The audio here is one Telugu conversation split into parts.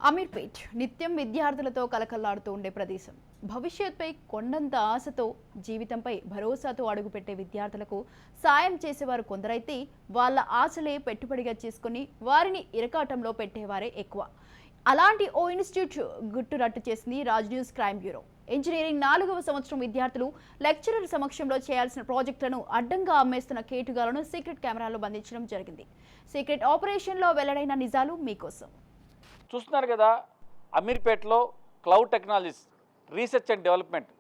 అమీర్పేట్ నిత్యం విద్యార్థులతో కలకల్లాడుతూ ఉండే ప్రదేశం. భవిష్యత్తుపై కొండంత ఆశతో జీవితంపై భరోసాతో అడుగుపెట్టే విద్యార్థులకు సాయం చేసేవారు కొందరైతే వాళ్ళ ఆశలే పెట్టుబడిగా చేసుకుని వారిని ఇరకాటంలో పెట్టేవారే ఎక్కువ. అలాంటి ఓ ఇన్స్టిట్యూట్ గుట్టురట్టు చేసింది Raj news crime bureau. Engineering 4వ సంవత్సరం విద్యార్థులు లెక్చరర్ సమక్షంలో చేయాల్సిన ప్రాజెక్టులను అడ్డంగా అమ్మేస్తున్న కేటుగాలను సీక్రెట్ కెమెరాలో బంధించడం జరిగింది. సీక్రెట్ ఆపరేషన్లో వెల్లడైన నిజాలు మీకోసం. చూస్తున్నారు కదా, అమీర్పేటలో cloud technologies research and development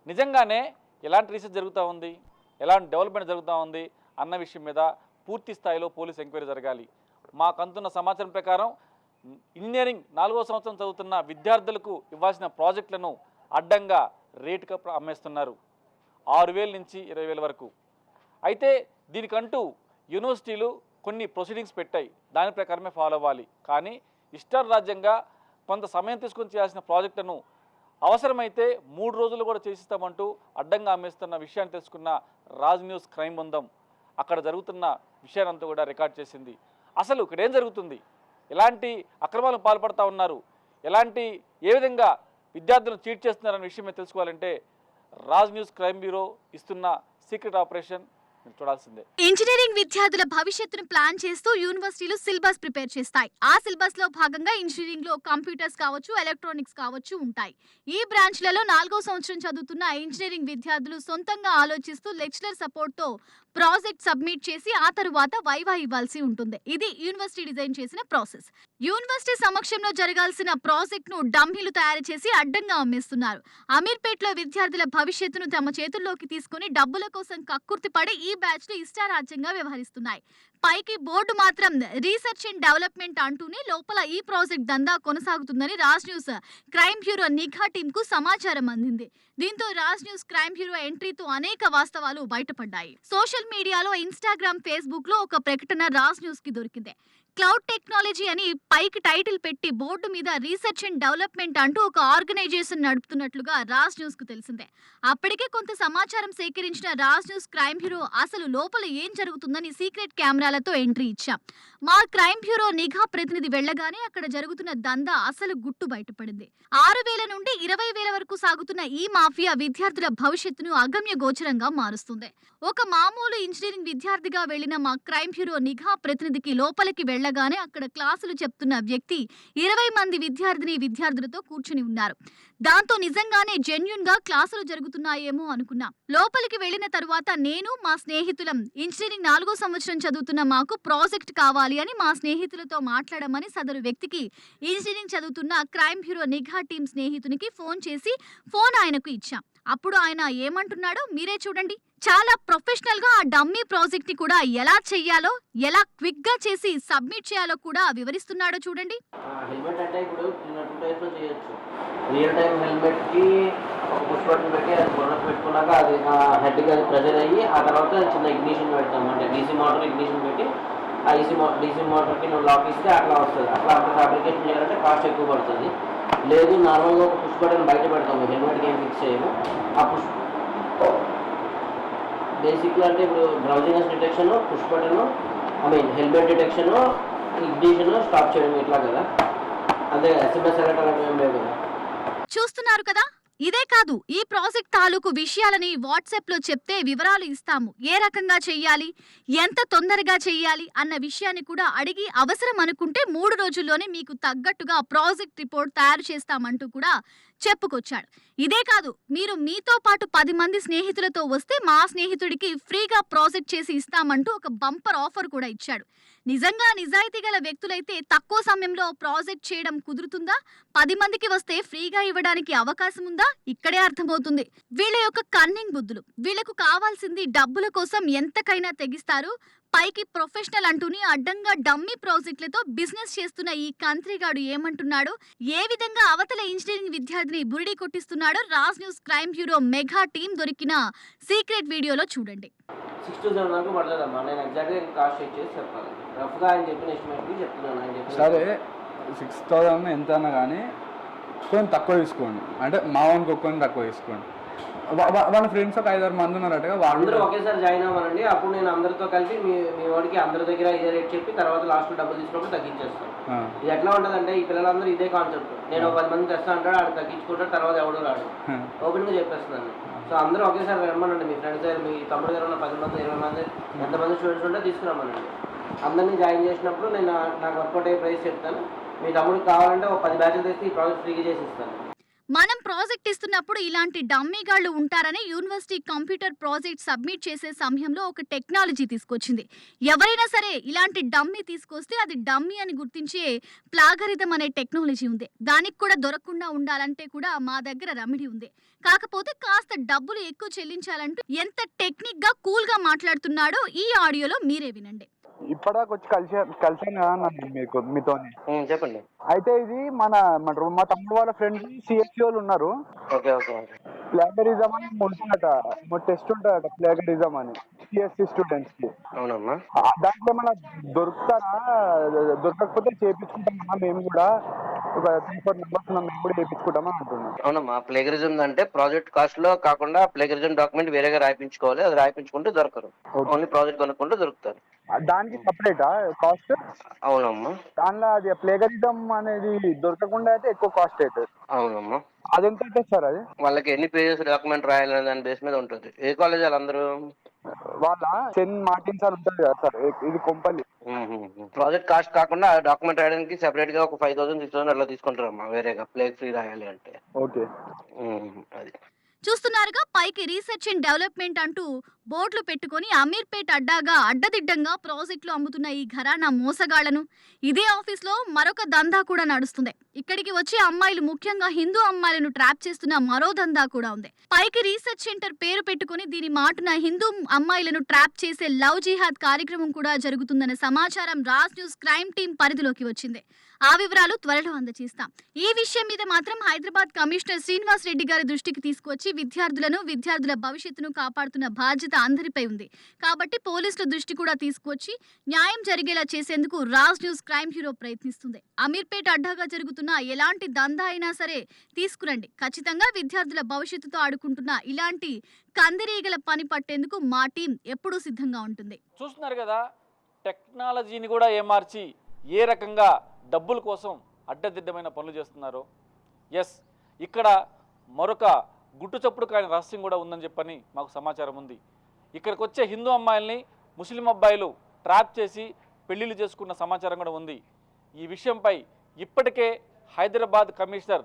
నిజంగానే ఎలాంటి రీసెర్చ్ జరుగుతూ ఉంది, ఎలాంటి డెవలప్మెంట్ జరుగుతూ ఉంది అన్న విషయం మీద పూర్తి స్థాయిలో పోలీస్ ఎంక్వైరీ జరగాలి. మాకు అందుతున్న సమాచారం ప్రకారం ఇంజనీరింగ్ 4వ సంవత్సరం చదువుతున్న విద్యార్థులకు ఇవ్వాల్సిన ప్రాజెక్టులను అడ్డంగా రేటుగా అమ్మేస్తున్నారు, 6,000 నుంచి 20,000 వరకు. అయితే దీనికంటూ యూనివర్సిటీలు కొన్ని ప్రొసీడింగ్స్ పెట్టాయి, దాని ప్రకారమే ఫాలో అవ్వాలి. కానీ ఇష్టారాజ్యంగా కొంత సమయం తీసుకొని చేయాల్సిన ప్రాజెక్టును అవసరమైతే 3 రోజులు కూడా చేసిస్తామంటూ అడ్డంగా అమ్మేస్తున్న విషయాన్ని తెలుసుకున్న రాజ్ న్యూస్ క్రైమ్ బృందం అక్కడ జరుగుతున్న విషయాన్నంతా కూడా రికార్డ్ చేసింది. అసలు ఇక్కడ ఏం జరుగుతుంది, ఎలాంటి అక్రమాలకు పాల్పడుతూ ఉన్నారు, ఏ విధంగా విద్యార్థులను చీట్ చేస్తున్నారనే విషయమే తెలుసుకోవాలంటే రాజ్ న్యూస్ క్రైమ్ బ్యూరో ఇస్తున్న సీక్రెట్ ఆపరేషన్ చూడాల్సిందే. ఇంజనీరింగ్ విద్యార్థుల భవిష్యత్తును ప్లాన్ చేస్తూ యూనివర్సిటీలు సిలబస్ ప్రిపేర్ చేస్తాయి. ఆ సిలబస్ లో భాగంగా ఇంజనీరింగ్ లో కంప్యూటర్స్ కావచ్చు, ఎలక్ట్రానిక్స్ కావచ్చు ఉంటాయి. ఈ బ్రాంచ్లలో 4వ సంవత్సరం చదువుతున్న ఇంజనీరింగ్ విద్యార్థులు సొంతంగా ఆలోచిస్తూ లెక్చరర్ సపోర్ట్ తో ప్రాజెక్ట్ సబ్మిట్ చేసి ఆ తరువాత వైవా ఇవ్వాల్సి ఉంటుంది. ఇది యూనివర్సిటీ డిజైన్ చేసిన ప్రాసెస్. యూనివర్సిటీ సమక్షంలో జరగాల్సిన ప్రాజెక్ట్ ను డమ్మీలు తయారు చేసి అడ్డంగా అమ్మేస్తున్నారు. అమీర్పేట్ లో విద్యార్థుల భవిష్యత్తును తమ చేతుల్లోకి తీసుకుని డబ్బుల కోసం కక్కుర్తి పడి ఈ బ్యాచ్ లు ఇష్టారాజ్యంగా వ్యవహరిస్తున్నాయి. పైకి బోర్డు మాత్రం రీసెర్చ్ అండ్ డెవలప్మెంట్ అంటూనే లోపల ఈ ప్రాజెక్ట్ దందా కొనసాగుతుందని రాజ్ న్యూస్ క్రైమ్ బ్యూరో నిఘా టీమ్ కు సమాచారం అందింది. దీంతో రాజ్ న్యూస్ క్రైమ్ బ్యూరో ఎంట్రీతో అనేక వాస్తవాలు బయటపడ్డాయి. సోషల్ మీడియాలో ఇన్స్టాగ్రామ్, ఫేస్బుక్ లో ఒక ప్రకటన రాజ్ న్యూస్ కి దొరికింది. క్లౌడ్ టెక్నాలజీ అని పైకి టైటిల్ పెట్టి బోర్డు మీద రీసెర్చ్ అండ్ డెవలప్మెంట్ అంటూ ఒక ఆర్గనైజేషన్ నడుపుతున్నట్లుగా రాజ్ న్యూస్ కు తెలిసిందే. అప్పటికే కొంత సమాచారం సేకరించిన రాజ్ న్యూస్ క్రైమ్ బ్యూరో అసలు లోపల ఏం జరుగుతుందని సీక్రెట్ కెమెరాలతో ఎంట్రీ ఇచ్చాం. మా క్రైమ్ బ్యూరో నిఘా ప్రతినిధి వెళ్లగానే అక్కడ జరుగుతున్న దందా అసలు గుట్టు బయటపడింది. 6,000 నుండి 20,000 వరకు సాగుతున్న ఈ మాఫియా విద్యార్థుల భవిష్యత్తును అగమ్య గోచరంగా మారుస్తుంది. ఒక మామూలు ఇంజనీరింగ్ విద్యార్థిగా వెళ్లిన మా క్రైమ్ బ్యూరో నిఘా ప్రతినిధికి లోపలికి వెళ్లగానే అక్కడ క్లాసులు చెప్తున్న వ్యక్తి 20 మంది విద్యార్థులతో కూర్చుని ఉన్నారు. దాంతో నిజంగానే జెన్యూన్ గా క్లాసులు జరుగుతున్నాయేమో అనుకున్నా. లోపలికి వెళ్లిన తరువాత నేను, మా స్నేహితులం ఇంజనీరింగ్ 4వ సంవత్సరం చదువుతున్న మాకు ప్రాజెక్ట్ కావాలి అని మా స్నేహితులతో మాట్లాడమని సదరు వ్యక్తికి ఇంజనీరింగ్ చదువుతున్న క్రైమ్ బ్యూరో నిఘా టీం స్నేహితునికి ఫోన్ చేసి ఫోన్ ఆయనకు ఇచ్చాం. అప్పుడు ఆయన ఏమంటున్నాడో మీరే చూడండి. చాలా ప్రొఫెషనల్ గా ఆ డమ్మీ ప్రాజెక్ట్ ని కూడా ఎలా చెయ్యాలో, ఎలా క్విక్ గా చేసి సబ్మిట్ చేయాలో కూడా వివరిస్తున్నాడో చూడండి. హెల్మెట్ అంటే ఇప్పుడు 2 టైప్స్ లో చేయొచ్చు. రియల్ టైం హెల్మెట్ కి ఒక పుష్ బటన్ పెట్టి అది బుర్రకు పెట్టుకున్నాక అది హెడ్ కి అది ప్రెజర్ అయ్యి ఆ తర్వాత చిన్న ఇగ్నిషన్ పెడతాం. అంటే డీసీ మోటార్ ఇగ్నిషన్ పెట్టి ఆ డీసీ మోటార్కి నువ్వు లాక్ ఇస్తే అట్లా వస్తుంది. అట్లా అంత ఫ్యాబ్రికేషన్ చేయాలంటే కాస్ట్ ఎక్కువ పడుతుంది. లేదు నార్మల్గా ఒక పుష్ బటన్ బయట పెడతాము, హెల్మెట్కి ఏం ఫిక్స్ చేయము. ఆ పుష్ బేసిక్గా అంటే ఇప్పుడు browsing detection, push button, helmet detection, ignition, stop చేయడం ఇట్లా కదా. అదే SMS అలర్ట్ అలాంటివి ఏం లేవు కదా. చూస్తున్నారు కదా, ఇదే కాదు ఈ ప్రాజెక్ట్ తాలూకు విషయాలని వాట్సాప్ లో చెప్తే వివరాలు ఇస్తాము. ఏ రకంగా చెయ్యాలి, ఎంత తొందరగా చెయ్యాలి అన్న విషయాన్ని కూడా అడిగి అవసరం అనుకుంటే 3 రోజుల్లోనే మీకు తగ్గట్టుగా ప్రాజెక్ట్ రిపోర్ట్ తయారు చేస్తామంటూ కూడా చెప్పుకొచ్చాడు. ఇదే కాదు, మీరు మీతో పాటు 10 మంది స్నేహితులతో వస్తే మా స్నేహితుడికి ఫ్రీగా ప్రాజెక్ట్ చేసి ఇస్తామంటూ ఒక బంపర్ ఆఫర్ కూడా ఇచ్చాడు. నిజంగా నిజాయితీ గల వ్యక్తులైతే తక్కువ సమయంలో ప్రాజెక్ట్ చేయడం కుదురుతుందా? 10 మందికి వస్తే ఫ్రీగా ఇవ్వడానికి అవకాశం ఉందా? ఇక్కడే అర్థమవుతుంది వీళ్ళ యొక్క కన్నింగ్ బుద్ధులు. వీళ్లకు కావాల్సింది డబ్బుల కోసం ఎంతకైనా తెగిస్తారు. పైకి ప్రొఫెషనల్ అంటూని అడ్డంగా డమ్మీ ప్రాజెక్టులతో బిజినెస్ చేస్తున్న ఈ కంత్రిగాడు ఏమంటున్నాడో, ఏ విధంగా అవతల ఇంజనీరింగ్ విద్యార్థిని బురిడి కొట్టిస్తున్నాడో Raj news crime bureau mega team దొరికిన సీక్రెట్ వీడియోలో చూడండి. 6 to 7 వరకు పడుతుందమ్మా. నేను ఎగ్జాక్ట్గా కాస్ట్ చెక్ చేసి చెప్పాలి. రఫ్గా ఆయన చెప్పిన ఎస్టిమేట్కి చెప్తున్నాను. ఆయన చెప్పి సరే 6,000 ఎంత అన్నా కానీ కొంచెం తక్కువ తీసుకోండి. అంటే మా వానికి ఒక్కొని తక్కువ తీసుకోండి. వాళ్ళ ఫ్రెండ్స్ ఒక 5-6 మంది ఉన్నారటగా, అందరూ ఒకేసారి జాయిన్ అవ్వాలండి. అప్పుడు నేను అందరితో కలిపి మీ వాడికి అందరి దగ్గర ఇదే రేట్ చెప్పి తర్వాత లాస్ట్ డబ్బులు తీసుకున్నప్పుడు తగ్గించేస్తాను. ఆ. ఇది ఎట్లా ఉంటుందంటే ఈ పిల్లలందరూ ఇదే కాన్సెప్ట్. నేను 10 మంది తెస్తా అంటాడు, ఆడు తగ్గించుకుంటాడు, తర్వాత ఎవడు రాడు. ఓపెన్గా చెప్పేస్తున్నాను. సో అందరూ ఒకేసారి రమ్మనండి, మీ ఫ్రెండ్స్ దగ్గర, మీ తమ్ముడు దగ్గర ఉన్న 10 మంది 20 మంది ఎంతమంది స్టూడెంట్స్ ఉంటే తీసుకురామనండి. అందరినీ జాయిన్ చేసినప్పుడు నేను నాకు వర్కౌట్ అయ్యే ప్రైస్ చెప్తాను. మీ తమ్ముడికి కావాలంటే ఒక 10 బ్యాచ్లు తెస్తే ఈ ప్రాజెక్ట్ ఫ్రీగా చేసి ఇస్తాను. మనం ప్రాజెక్ట్ ఇస్తున్నప్పుడు ఇలాంటి డమ్మీ గాళ్ళు ఉంటారని యూనివర్సిటీ కంప్యూటర్ ప్రాజెక్ట్ సబ్మిట్ చేసే సమయంలో ఒక టెక్నాలజీ తీసుకొచ్చింది. ఎవరైనా సరే ఇలాంటి డమ్మీ తీసుకొస్తే అది డమ్మీ అని గుర్తించే ప్లాగరిథం అనే టెక్నాలజీ ఉంది. దానికి కూడా దొరకకుండా ఉండాలంటే కూడా మా దగ్గర రెమెడీ ఉంది. కాకపోతే కాస్త డబ్బులు ఎక్కువ చెల్లించాలంటూ ఎంత టెక్నిక్ గా కూల్ గా మాట్లాడుతున్నాడో ఈ ఆడియోలో మీరే వినండి. ఇప్పటిదాకా వచ్చి కలిసాను కదా అన్న మీతోని. చెప్పండి. అయితే ఇది మా తమ్ముడు వాళ్ళ ఫ్రెండ్స్ సిఎస్సి వాళ్ళు ఉన్నారు. Okay okay. ప్లాగరిజం అని ఉంటుందట, టెస్ట్ ఉంటుందట ప్లాగరిజం అని సిఎస్సి స్టూడెంట్స్ కి. అవునమ్మా. దాంట్లో ఏమైనా దొరుకుతారా? దొరకకపోతే చేయించుకుంటామన్నా మేము కూడా, ఒక 3-4 మెంబర్స్ మేము కూడా చేయించుకుంటామని అంటున్నాం. అవునమ్మా, ప్లేగరిజం అంటే ప్రాజెక్ట్ కాస్ట్ లో కాకుండా ప్లేగరిజం డాక్యుమెంట్ వేరేగా రాయించుకోవాలి. అది రాయించుకుంటే దొరకరు, ఓన్లీ ప్రాజెక్ట్ కొనుక్కుంటే దొరుకుతారు. దానికి సపరేటా కాస్ట్? అవునమ్మా. దానిలో అది ప్లేగరిజం అనేది దొరకకుండా అయితే ఎక్కువ కాస్ట్ అవుతుంది. అవునమ్మా. అది ఎంత అవుతుంది సార్? అది వాళ్ళకి ఎన్ని పేజెస్ డాక్యుమెంట్ రాయాలనే దాని బేస్ మీద ఉంటుంది. ఏ కాలేజ్ వాళ్ళందరూ? వాళ్ళ సెయింట్ మార్టిన్ సార్ ఉంటుంది కదా సార్, ఇది కొంపల్లి. ప్రాజెక్ట్ కాస్ట్ కాకుండా డాక్యుమెంట్ రాయడానికి సెపరేట్ గా ఒక 5,000-6,000 అట్లా తీసుకుంటారమ్మా వేరేగా, ప్లేగ్ ఫ్రీ రాయాలి అంటే. ఓకే. అది చూస్తున్నారుగా, పైకి రీసెర్చ్ అండ్ డెవలప్మెంట్ అంటూ బోర్డులు పెట్టుకొని అమీర్పేట్ అడ్డాగా అడ్డదిడ్డంగా ప్రాజెక్టులు అమ్ముతున్న ఈ ఘరానా మోసగాళ్లను. ఇదే ఆఫీస్లో మరొక దందా కూడా నడుస్తుంది. ఇక్కడికి వచ్చే అమ్మాయిలు, ముఖ్యంగా హిందూ అమ్మాయిలను ట్రాప్ చేస్తున్న మరో దందా కూడా ఉంది. పైకి రీసెర్చ్ సెంటర్ పేరు పెట్టుకుని దీని మాటున హిందూ అమ్మాయిలను ట్రాప్ చేసే లవ్ జిహాద్ కార్యక్రమం కూడా జరుగుతుందన్న సమాచారం రాజ్ న్యూస్ క్రైమ్ టీం పరిధిలోకి వచ్చింది. ఆ వివరాలు త్వరలో అందజేస్తాం. ఈ విషయం మీద మాత్రం హైదరాబాద్ కమిషనర్ శ్రీనివాస్ రెడ్డి గారి దృష్టికి తీసుకొచ్చి విద్యార్థుల భవిష్యత్తును కాపాడుతున్న బాధ్యత అందరిపై ఉంది. కాబట్టి పోలీసుల దృష్టి కూడా తీసుకొచ్చి న్యాయం జరిగేలా చేసేందుకు రాజ్ న్యూస్ క్రైమ్ బ్యూరో ప్రయత్నిస్తుంది. అమీర్పేట్ అడ్డాగా జరుగుతున్న ఎలాంటి దందా అయినా సరే తీసుకురండి. ఖచ్చితంగా విద్యార్థుల భవిష్యత్తుతో ఆడుకుంటున్న ఇలాంటి కందిరీగల పని పట్టేందుకు మా టీం ఎప్పుడూ సిద్ధంగా ఉంటుంది. చూస్తున్నారు కదా, టెక్నాలజీని కూడా ఏమార్చి ఏ రకంగా డబ్బుల కోసం అడ్డదిడ్డమైన పనులు చేస్తున్నారు. ఎస్, ఇక్కడ మరొక గుట్టు చప్పుడు కాని రహస్యం కూడా ఉందని చెప్పని మాకు సమాచారం ఉంది. ఇక్కడికి వచ్చే హిందూ అమ్మాయిల్ని ముస్లిం అబ్బాయిలు ట్రాప్ చేసి పెళ్లిళ్ళు చేసుకున్న సమాచారం కూడా ఉంది. ఈ విషయంపై ఇప్పటికే హైదరాబాద్ కమిషనర్